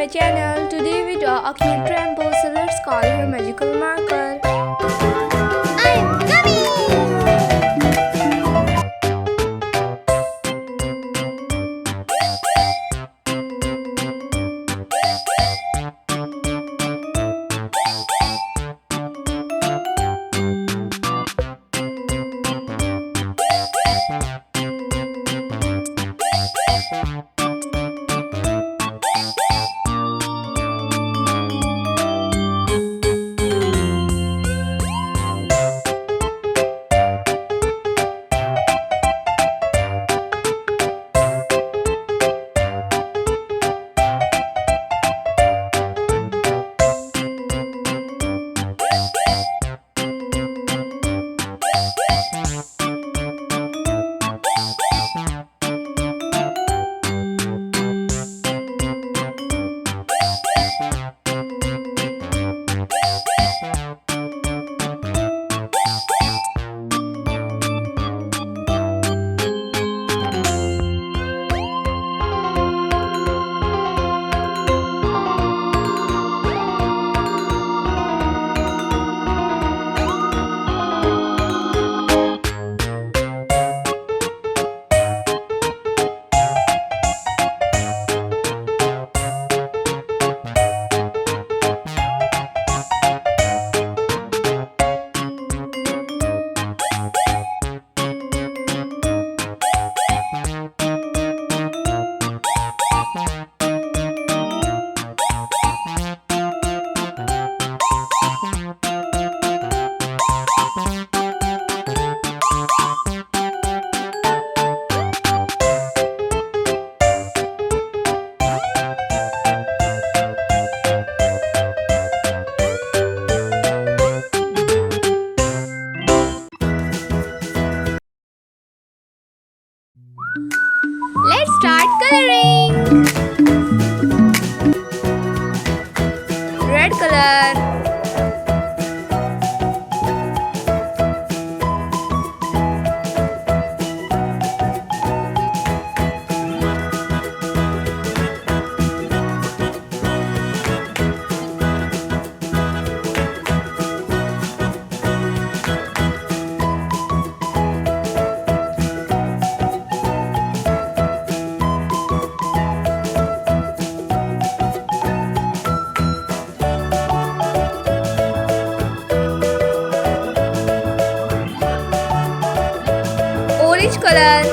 my channel. Today we draw a cute rainbow, so let's call her magical marker. I'm coming! Let's start coloring. Red color, orange color,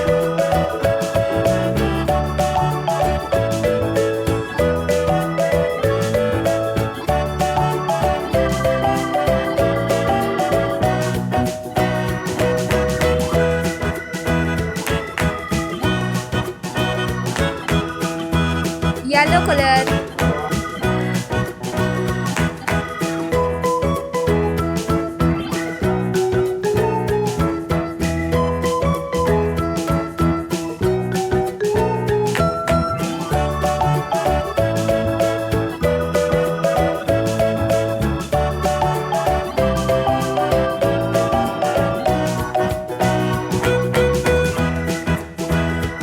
yellow color,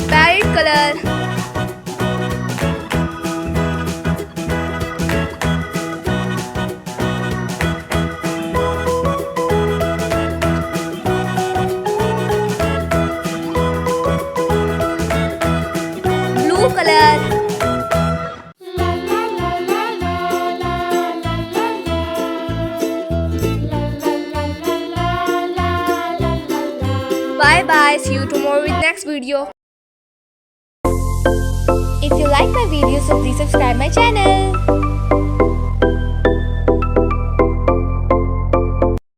parrot color, blue color, bye bye, see you tomorrow with next video. If you like my video, so please subscribe my channel.